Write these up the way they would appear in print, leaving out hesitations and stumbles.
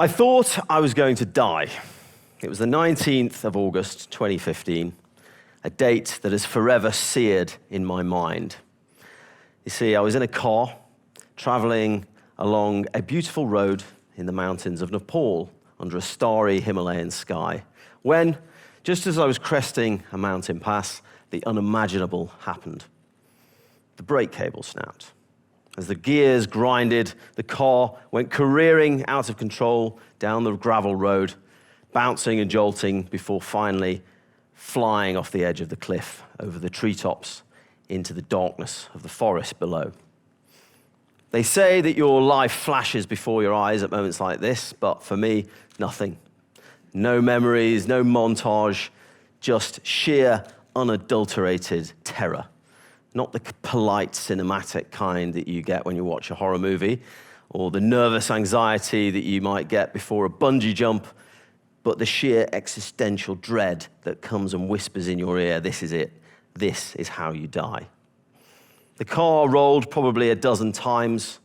I thought I was going to die. It was the 19th of August, 2015, a date that is forever seared in my mind. You see, I was in a car traveling along a beautiful road in the mountains of Nepal under a starry Himalayan sky when, just as I was cresting a mountain pass, the unimaginable happened. The brake cable snapped. As the gears grinded, the car went careering out of control down the gravel road, bouncing and jolting before finally flying off the edge of the cliff over the treetops into the darkness of the forest below. They say that your life flashes before your eyes at moments like this, but for me, nothing. No memories, no montage, just sheer, unadulterated terror. Not the polite cinematic kind that you get when you watch a horror movie, or the nervous anxiety that you might get before a bungee jump, but the sheer existential dread that comes and whispers in your ear, this is it, this is how you die. The car rolled probably a dozen times,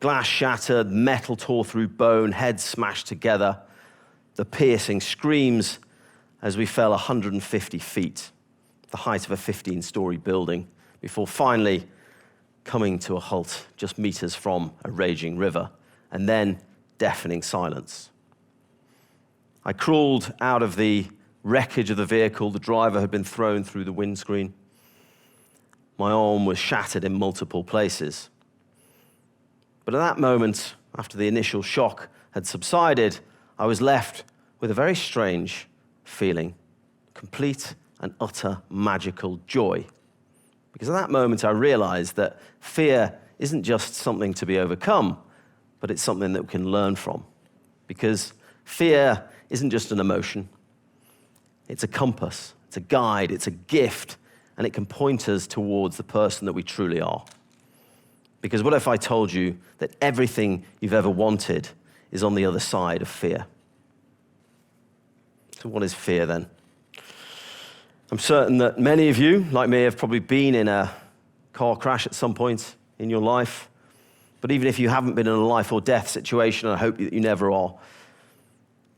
glass shattered, metal tore through bone, heads smashed together, the piercing screams as we fell 150 feet. The height of a 15-story building, before finally coming to a halt just meters from a raging river, and then deafening silence. I crawled out of the wreckage of the vehicle. The driver had been thrown through the windscreen. My arm was shattered in multiple places. But at that moment, after the initial shock had subsided, I was left with a very strange feeling, complete and utter magical joy. Because at that moment, I realized that fear isn't just something to be overcome, but it's something that we can learn from. Because fear isn't just an emotion. It's a compass, it's a guide, it's a gift, and it can point us towards the person that we truly are. Because what if I told you that everything you've ever wanted is on the other side of fear? So what is fear then? I'm certain that many of you, like me, have probably been in a car crash at some point in your life. But even if you haven't been in a life or death situation, and I hope that you never are,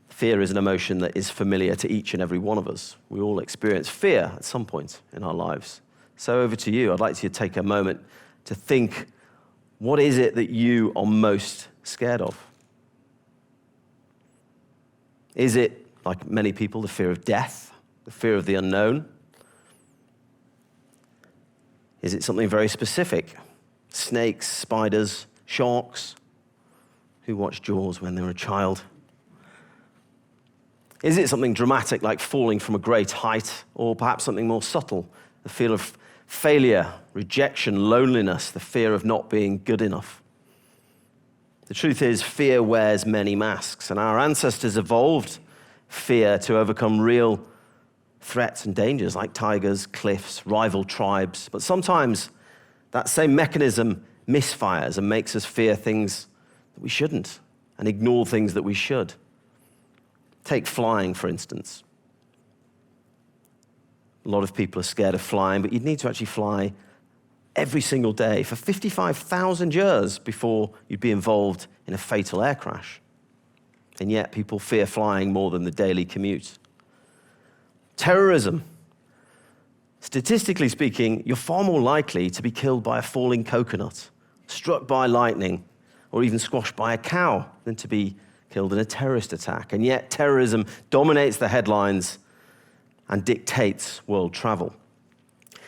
fear is an emotion that is familiar to each and every one of us. We all experience fear at some point in our lives. So over to you. I'd like you to take a moment to think, what is it that you are most scared of? Is it, like many people, the fear of death? The fear of the unknown? Is it something very specific? Snakes, spiders, sharks? Who watched Jaws when they were a child? Is it something dramatic like falling from a great height, or perhaps something more subtle, the fear of failure, rejection, loneliness, the fear of not being good enough? The truth is, fear wears many masks, and our ancestors evolved fear to overcome real threats and dangers like tigers, cliffs, rival tribes. But sometimes that same mechanism misfires and makes us fear things that we shouldn't and ignore things that we should. Take flying, for instance. A lot of people are scared of flying, but you'd need to actually fly every single day for 55,000 years before you'd be involved in a fatal air crash. And yet people fear flying more than the daily commute. Terrorism. Statistically speaking, you're far more likely to be killed by a falling coconut, struck by lightning, or even squashed by a cow than to be killed in a terrorist attack. And yet terrorism dominates the headlines and dictates world travel.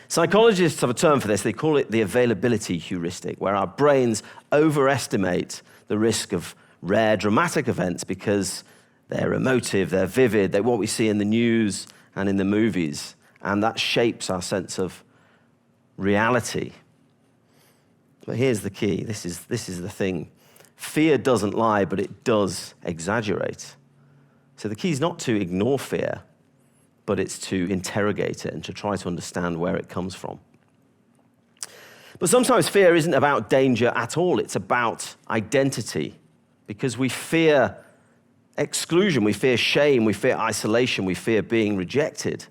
Psychologists have a term for this. They call it the availability heuristic, where our brains overestimate the risk of rare dramatic events because they're emotive, they're vivid, they're what we see in the news and in the movies, and that shapes our sense of reality. But here's the key. This is the thing. Fear doesn't lie, but it does exaggerate. So the key is not to ignore fear, but it's to interrogate it and to try to understand where it comes from. But sometimes fear isn't about danger at all. It's about identity, because we fear exclusion, we fear shame, we fear isolation, we fear being rejected.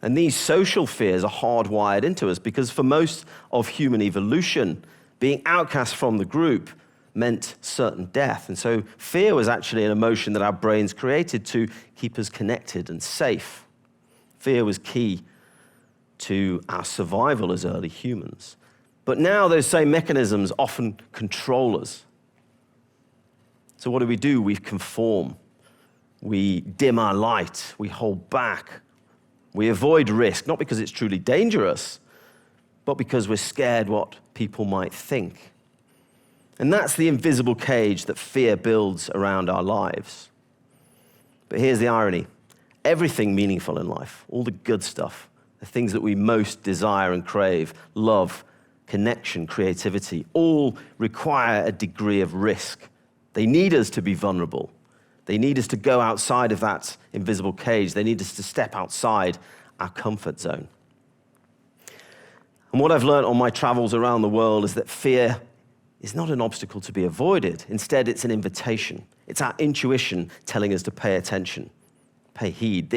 And these social fears are hardwired into us because for most of human evolution, being outcast from the group meant certain death. And so fear was actually an emotion that our brains created to keep us connected and safe. Fear was key to our survival as early humans. But now those same mechanisms often control us. So what do? We conform. We dim our light. We hold back. We avoid risk, not because it's truly dangerous, but because we're scared what people might think. And that's the invisible cage that fear builds around our lives. But here's the irony. Everything meaningful in life, all the good stuff, the things that we most desire and crave, love, connection, creativity, all require a degree of risk. They need us to be vulnerable. They need us to go outside of that invisible cage. They need us to step outside our comfort zone. And what I've learned on my travels around the world is that fear is not an obstacle to be avoided. Instead, it's an invitation. It's our intuition telling us to pay attention, pay heed.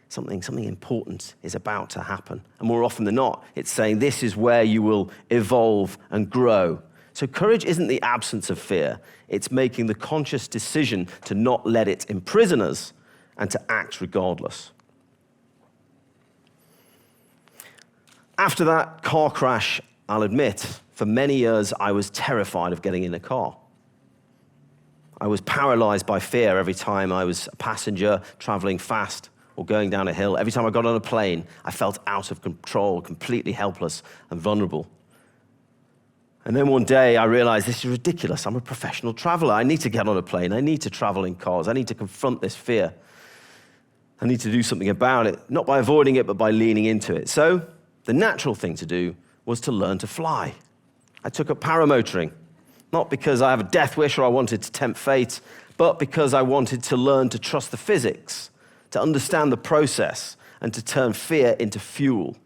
Something important is about to happen. And more often than not, it's saying this is where you will evolve and grow. So courage isn't the absence of fear. It's making the conscious decision to not let it imprison us and to act regardless. After that car crash, I'll admit, for many years, I was terrified of getting in a car. I was paralyzed by fear every time I was a passenger traveling fast or going down a hill. Every time I got on a plane, I felt out of control, completely helpless and vulnerable. And then one day I realized this is ridiculous. I'm a professional traveler. I need to get on a plane. I need to travel in cars. I need to confront this fear. I need to do something about it, not by avoiding it, but by leaning into it. So the natural thing to do was to learn to fly. I took up paramotoring, not because I have a death wish or I wanted to tempt fate, but because I wanted to learn to trust the physics, to understand the process, and to turn fear into fuel.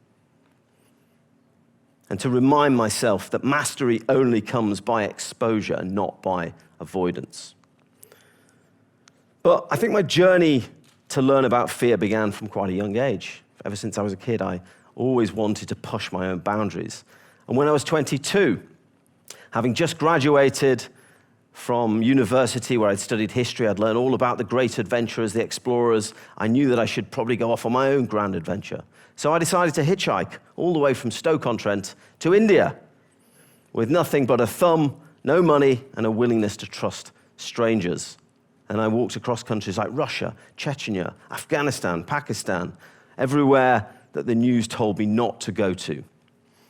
And to remind myself that mastery only comes by exposure and not by avoidance. But I think my journey to learn about fear began from quite a young age. Ever since I was a kid, I always wanted to push my own boundaries. And when I was 22, having just graduated from university where I'd studied history, I'd learned all about the great adventurers, the explorers. I knew that I should probably go off on my own grand adventure. So I decided to hitchhike all the way from Stoke-on-Trent to India with nothing but a thumb, no money, and a willingness to trust strangers. And I walked across countries like Russia, Chechnya, Afghanistan, Pakistan, everywhere that the news told me not to go to.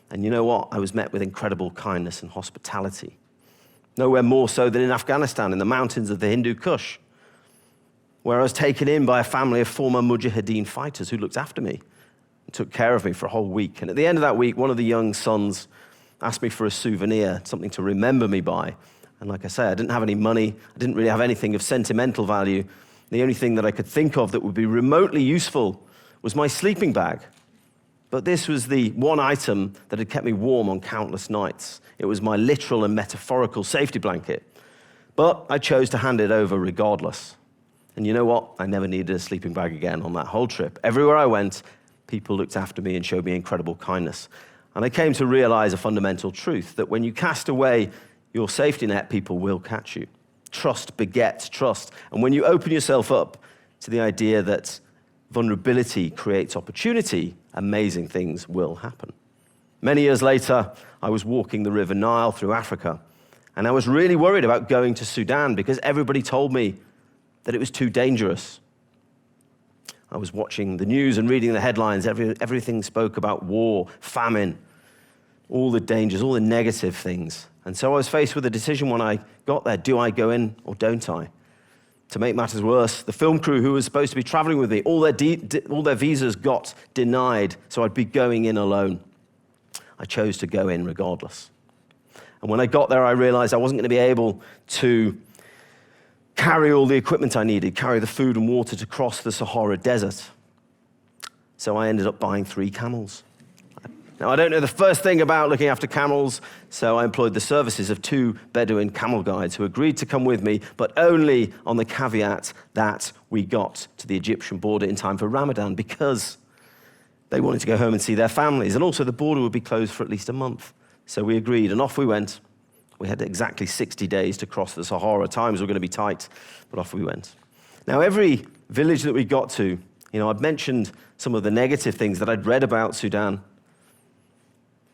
And you know what? I was met with incredible kindness and hospitality. Nowhere more so than in Afghanistan, in the mountains of the Hindu Kush, where I was taken in by a family of former Mujahideen fighters who looked after me and took care of me for a whole week. And at the end of that week, one of the young sons asked me for a souvenir, something to remember me by. And like I say, I didn't have any money. I didn't really have anything of sentimental value. The only thing that I could think of that would be remotely useful was my sleeping bag. But this was the one item that had kept me warm on countless nights. It was my literal and metaphorical safety blanket. But I chose to hand it over regardless. And you know what? I never needed a sleeping bag again on that whole trip. Everywhere I went, people looked after me and showed me incredible kindness. And I came to realize a fundamental truth, that when you cast away your safety net, people will catch you. Trust begets trust. And when you open yourself up to the idea that vulnerability creates opportunity, amazing things will happen. Many years later, I was walking the River Nile through Africa, and I was really worried about going to Sudan because everybody told me that it was too dangerous. I was watching the news and reading the headlines. Everything spoke about war, famine, all the dangers, all the negative things. And so I was faced with a decision when I got there. Do I go in or don't I? To make matters worse, the film crew who was supposed to be traveling with me, all their visas got denied, so I'd be going in alone. I chose to go in regardless. And when I got there, I realized I wasn't going to be able to carry all the equipment I needed, carry the food and water to cross the Sahara Desert. So I ended up buying 3 camels. Now, I don't know the first thing about looking after camels, so I employed the services of 2 Bedouin camel guides who agreed to come with me, but only on the caveat that we got to the Egyptian border in time for Ramadan, because they wanted to go home and see their families. And also the border would be closed for at least a month. So we agreed, and off we went We had exactly 60 days to cross the Sahara. Times were going to be tight, but off we went. Now, every village that we got to, I'd mentioned some of the negative things that I'd read about Sudan.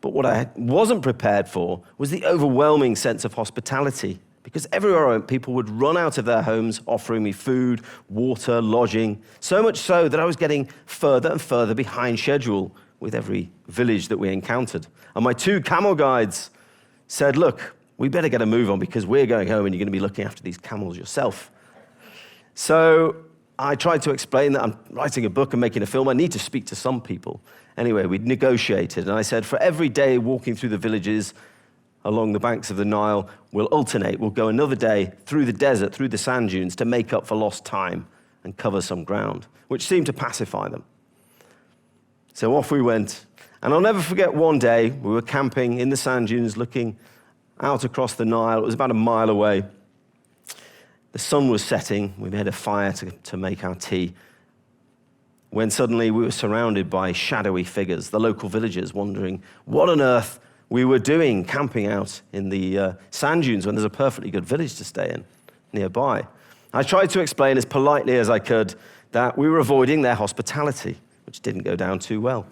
But what I wasn't prepared for was the overwhelming sense of hospitality, because everywhere I went, people would run out of their homes offering me food, water, lodging, so much so that I was getting further and further behind schedule with every village that we encountered. And my 2 camel guides said, look, we better get a move on because we're going home and you're going to be looking after these camels yourself. So I tried to explain that I'm writing a book and making a film. I need to speak to some people. Anyway, we negotiated, and I said, for every day walking through the villages along the banks of the Nile, we'll alternate. We'll go another day through the desert, through the sand dunes, to make up for lost time and cover some ground, which seemed to pacify them. So off we went. And I'll never forget one day, we were camping in the sand dunes, looking out across the Nile. It was about a mile away. The sun was setting. We made a fire to make our tea, when suddenly we were surrounded by shadowy figures, the local villagers wondering what on earth we were doing camping out in the sand dunes when there's a perfectly good village to stay in nearby. I tried to explain as politely as I could that we were avoiding their hospitality, which didn't go down too well.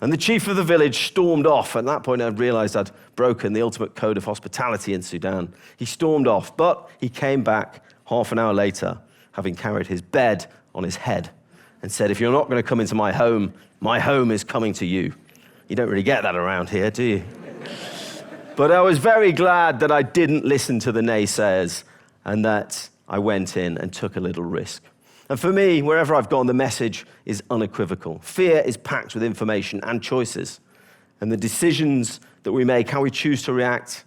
And the chief of the village stormed off. At that point, I realized I'd broken the ultimate code of hospitality in Sudan. He stormed off, but he came back half an hour later, having carried his bed on his head, and said, if you're not going to come into my home is coming to you. You don't really get that around here, do you? But I was very glad that I didn't listen to the naysayers and that I went in and took a little risk. And for me, wherever I've gone, the message is unequivocal. Fear is packed with information and choices. And the decisions that we make, how we choose to react,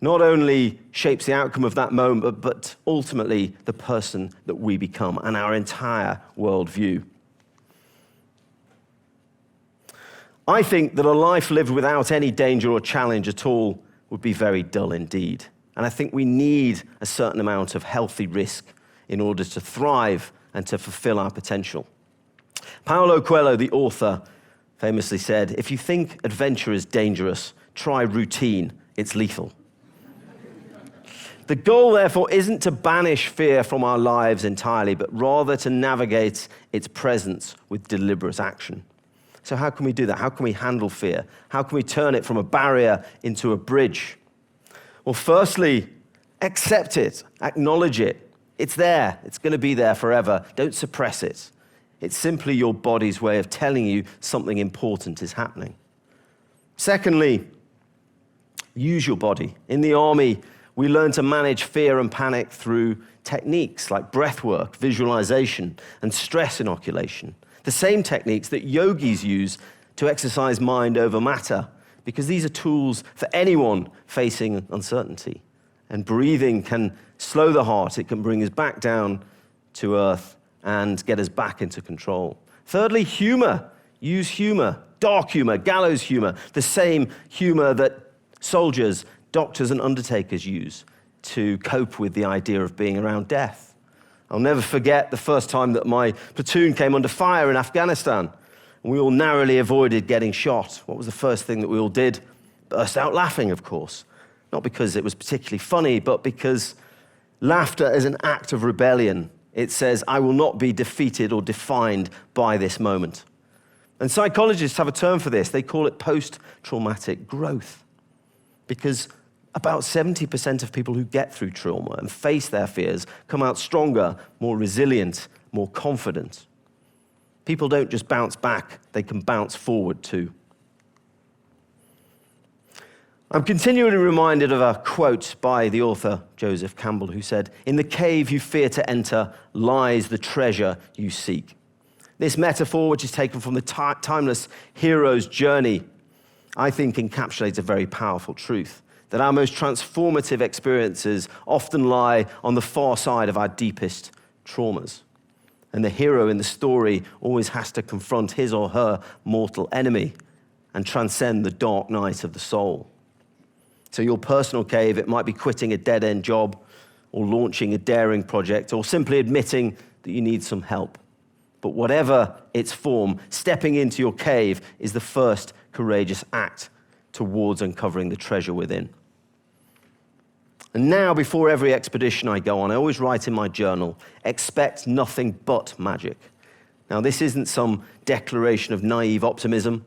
not only shapes the outcome of that moment, but ultimately the person that we become and our entire worldview. I think that a life lived without any danger or challenge at all would be very dull indeed. And I think we need a certain amount of healthy risk in order to thrive and to fulfill our potential. Paulo Coelho, the author, famously said, if you think adventure is dangerous, try routine, it's lethal. The goal, therefore, isn't to banish fear from our lives entirely, but rather to navigate its presence with deliberate action. So how can we do that? How can we handle fear? How can we turn it from a barrier into a bridge? Well, firstly, accept it, acknowledge it. It's there. It's going to be there forever. Don't suppress it. It's simply your body's way of telling you something important is happening. Secondly, use your body. In the army, we learn to manage fear and panic through techniques like breath work, visualization, and stress inoculation. The same techniques that yogis use to exercise mind over matter, because these are tools for anyone facing uncertainty. And breathing can slow the heart. It can bring us back down to earth and get us back into control. Thirdly, humor. Use humor, dark humor, gallows humor, the same humor that soldiers, doctors, and undertakers use to cope with the idea of being around death. I'll never forget the first time that my platoon came under fire in Afghanistan, and we all narrowly avoided getting shot. What was the first thing that we all did? Burst out laughing, of course. Not because it was particularly funny, but because laughter is an act of rebellion. It says, I will not be defeated or defined by this moment. And psychologists have a term for this. They call it post-traumatic growth. Because about 70% of people who get through trauma and face their fears come out stronger, more resilient, more confident. People don't just bounce back, they can bounce forward too. I'm continually reminded of a quote by the author Joseph Campbell, who said, "In the cave you fear to enter lies the treasure you seek." This metaphor, which is taken from the timeless hero's journey, I think encapsulates a very powerful truth, that our most transformative experiences often lie on the far side of our deepest traumas. And the hero in the story always has to confront his or her mortal enemy and transcend the dark night of the soul. So your personal cave, it might be quitting a dead-end job or launching a daring project or simply admitting that you need some help. But whatever its form, stepping into your cave is the first courageous act towards uncovering the treasure within. And now, before every expedition I go on, I always write in my journal, expect nothing but magic. Now, this isn't some declaration of naive optimism,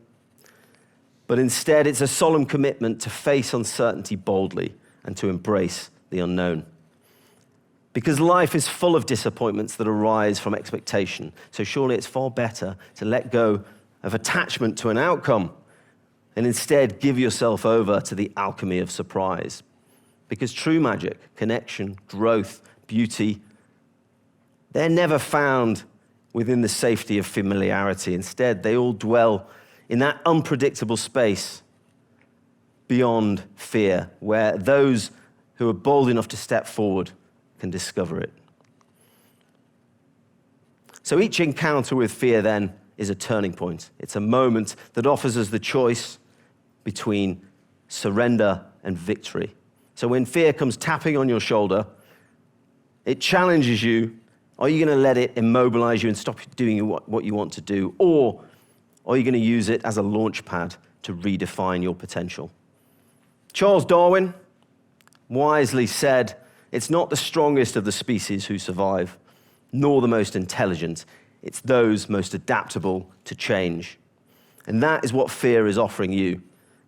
but instead it's a solemn commitment to face uncertainty boldly and to embrace the unknown. Because life is full of disappointments that arise from expectation, so surely it's far better to let go of attachment to an outcome and instead give yourself over to the alchemy of surprise. Because true magic, connection, growth, beauty, they're never found within the safety of familiarity. Instead, they all dwell in that unpredictable space beyond fear, where those who are bold enough to step forward can discover it. So each encounter with fear then is a turning point. It's a moment that offers us the choice between surrender and victory. So when fear comes tapping on your shoulder, it challenges you. Are you going to let it immobilize you and stop you doing what you want to do? Or are you going to use it as a launch pad to redefine your potential? Charles Darwin wisely said, it's not the strongest of the species who survive, nor the most intelligent. It's those most adaptable to change. And that is what fear is offering you,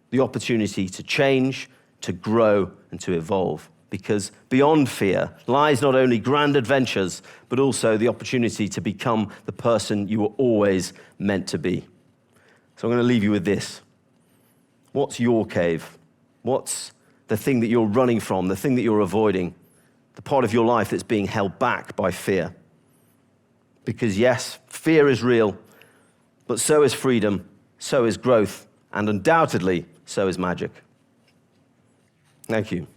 the opportunity to change, to grow, and to evolve. Because beyond fear lies not only grand adventures, but also the opportunity to become the person you were always meant to be. So I'm going to leave you with this. What's your cave? What's the thing that you're running from, the thing that you're avoiding, the part of your life that's being held back by fear? Because yes, fear is real, but so is freedom, so is growth, and undoubtedly, so is magic. Thank you.